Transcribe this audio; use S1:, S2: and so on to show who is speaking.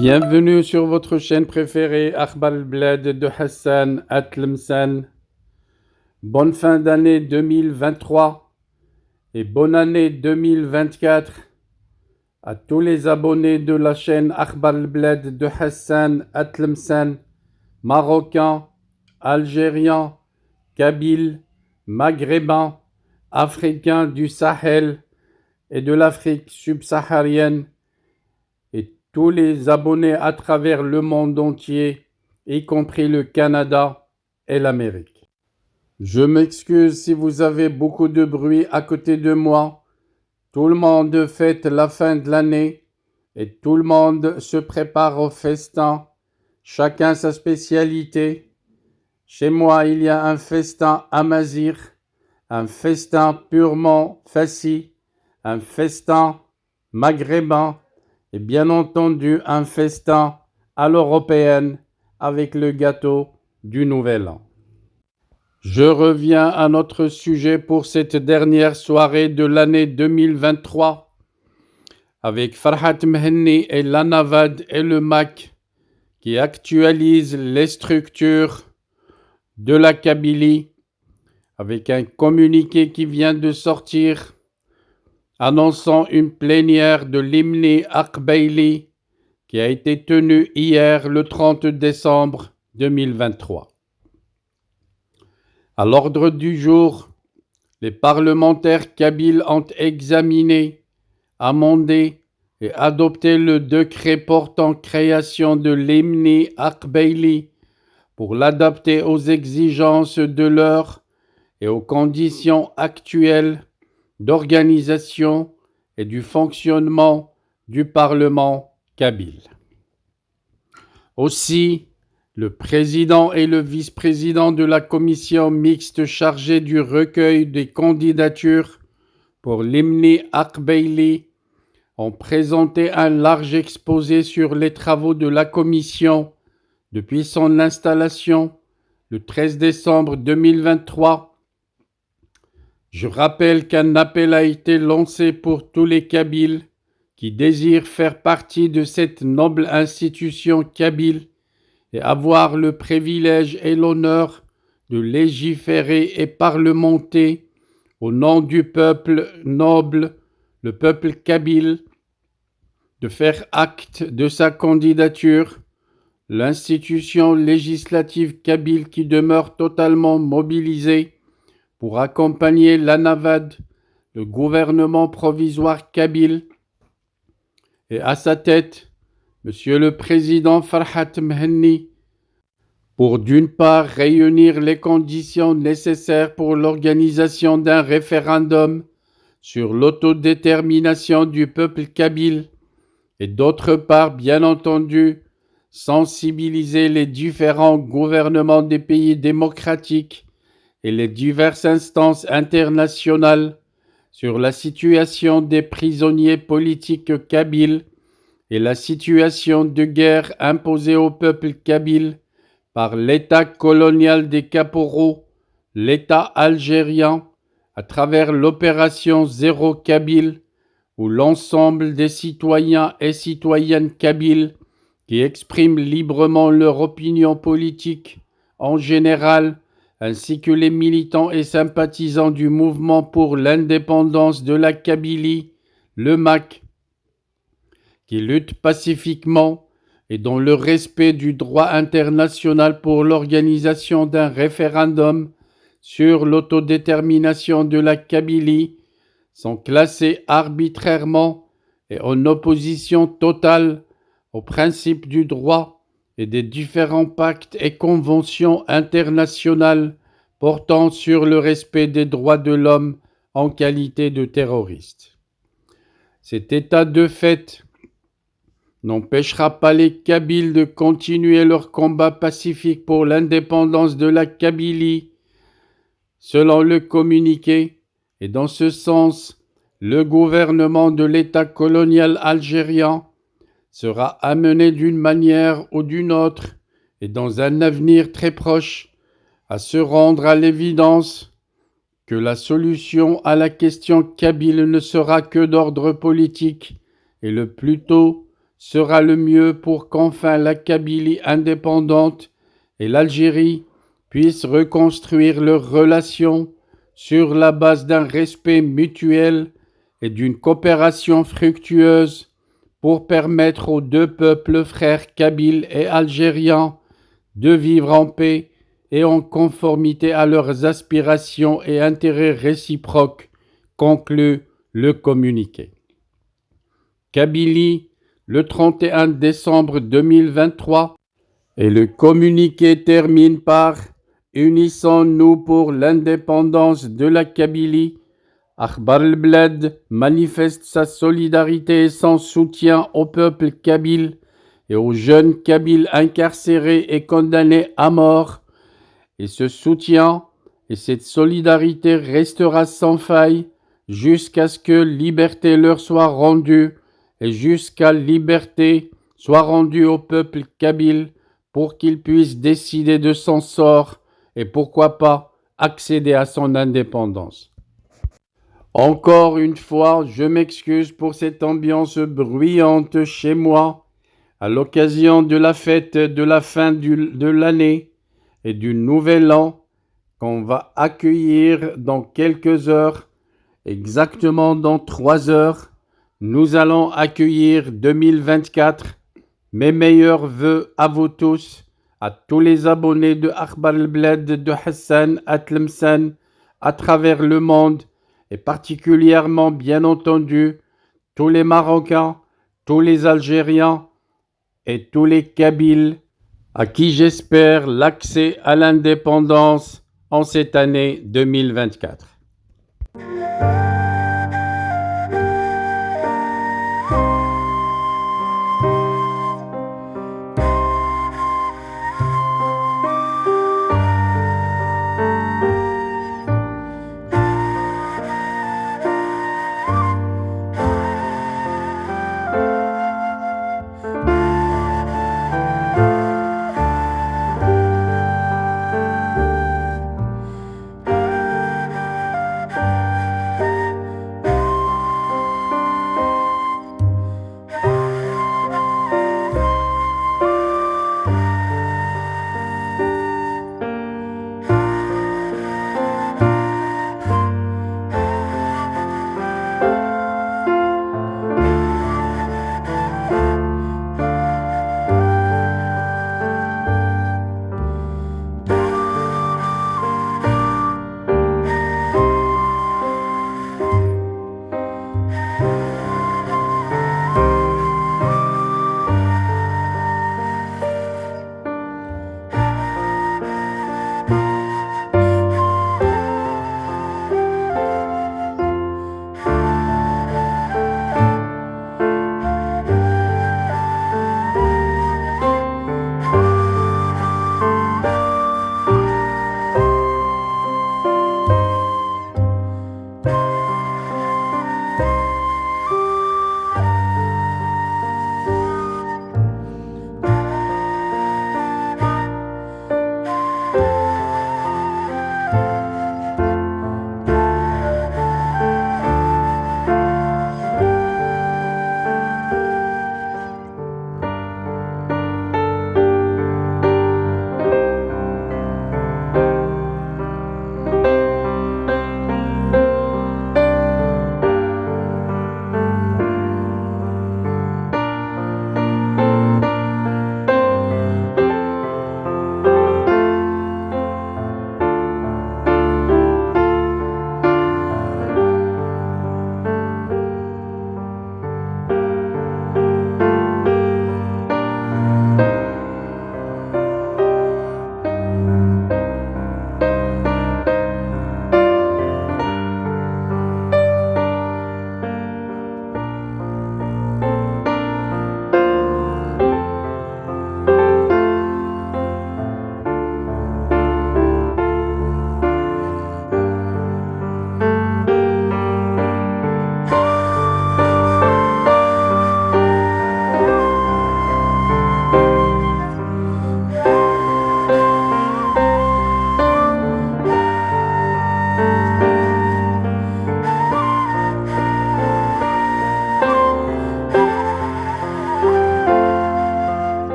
S1: Bienvenue sur votre chaîne préférée, Akhbar al-Blad de Hassan Atlemsan. Bonne fin d'année 2023 et bonne année 2024 à tous les abonnés de la chaîne Akhbar al-Blad de Hassan Atlemsan, marocains, algériens, kabyles, maghrébins, africains du Sahel et de l'Afrique subsaharienne, et tous les abonnés à travers le monde entier, y compris le Canada et l'Amérique. Je m'excuse si vous avez beaucoup de bruit à côté de moi. Tout le monde fête la fin de l'année et tout le monde se prépare au festin, chacun sa spécialité. Chez moi, il y a un festin amazigh, un festin purement fassi, un festin maghrébin, et bien entendu un festin à l'européenne avec le gâteau du Nouvel An. Je reviens à notre sujet pour cette dernière soirée de l'année 2023 avec Farhat Mhenni et l'Anavad et le MAC qui actualisent les structures de la Kabylie avec un communiqué qui vient de sortir annonçant une plénière de l'Himni Akbaili qui a été tenue hier le 30 décembre 2023. À l'ordre du jour, les parlementaires kabyles ont examiné, amendé et adopté le décret portant création de l'Himni Akbaili pour l'adapter aux exigences de l'heure et aux conditions actuelles d'organisation et du fonctionnement du Parlement kabyle. Aussi, le président et le vice-président de la commission mixte chargée du recueil des candidatures pour l'Himni Akbaili ont présenté un large exposé sur les travaux de la commission depuis son installation le 13 décembre 2023. Je rappelle qu'un appel a été lancé pour tous les Kabyles qui désirent faire partie de cette noble institution kabyle et avoir le privilège et l'honneur de légiférer et parlementer au nom du peuple noble, le peuple kabyle, de faire acte de sa candidature. L'institution législative kabyle qui demeure totalement mobilisée pour accompagner l'Anavad, le gouvernement provisoire kabyle, et à sa tête, Monsieur le Président Farhat Mhenni, pour d'une part réunir les conditions nécessaires pour l'organisation d'un référendum sur l'autodétermination du peuple kabyle, et d'autre part, bien entendu, sensibiliser les différents gouvernements des pays démocratiques et les diverses instances internationales sur la situation des prisonniers politiques kabyles et la situation de guerre imposée au peuple kabyle par l'État colonial des Caporaux, l'État algérien, à travers l'opération Zéro Kabyle, où l'ensemble des citoyens et citoyennes kabyles qui expriment librement leur opinion politique en général, ainsi que les militants et sympathisants du mouvement pour l'indépendance de la Kabylie, le MAC, qui luttent pacifiquement et dans le respect du droit international pour l'organisation d'un référendum sur l'autodétermination de la Kabylie, sont classés arbitrairement et en opposition totale aux principes du droit et des différents pactes et conventions internationales portant sur le respect des droits de l'homme en qualité de terroristes. Cet état de fait n'empêchera pas les Kabyles de continuer leur combat pacifique pour l'indépendance de la Kabylie, selon le communiqué, et dans ce sens, le gouvernement de l'État colonial algérien sera amené d'une manière ou d'une autre, et dans un avenir très proche, à se rendre à l'évidence que la solution à la question kabyle ne sera que d'ordre politique, et le plus tôt sera le mieux pour qu'enfin la Kabylie indépendante et l'Algérie puissent reconstruire leurs relations sur la base d'un respect mutuel et d'une coopération fructueuse pour permettre aux deux peuples frères kabyles et algériens de vivre en paix et en conformité à leurs aspirations et intérêts réciproques, conclut le communiqué. Kabylie, le 31 décembre 2023, et le communiqué termine par « Unissons-nous pour l'indépendance de la Kabylie ». Akhbar el-Bled manifeste sa solidarité et son soutien au peuple kabyle et aux jeunes kabyles incarcérés et condamnés à mort. Et ce soutien et cette solidarité restera sans faille jusqu'à ce que liberté leur soit rendue et jusqu'à liberté soit rendue au peuple kabyle pour qu'il puisse décider de son sort et pourquoi pas accéder à son indépendance. Encore une fois, je m'excuse pour cette ambiance bruyante chez moi à l'occasion de la fête de la fin de l'année et du nouvel an qu'on va accueillir dans quelques heures, exactement dans 3 heures. Nous allons accueillir 2024. Mes meilleurs vœux à vous tous, à tous les abonnés de Akhbar el-Bled de Hassan Atlemsan à travers le monde et particulièrement, bien entendu, tous les Marocains, tous les Algériens et tous les Kabyles à qui j'espère l'accès à l'indépendance en cette année 2024.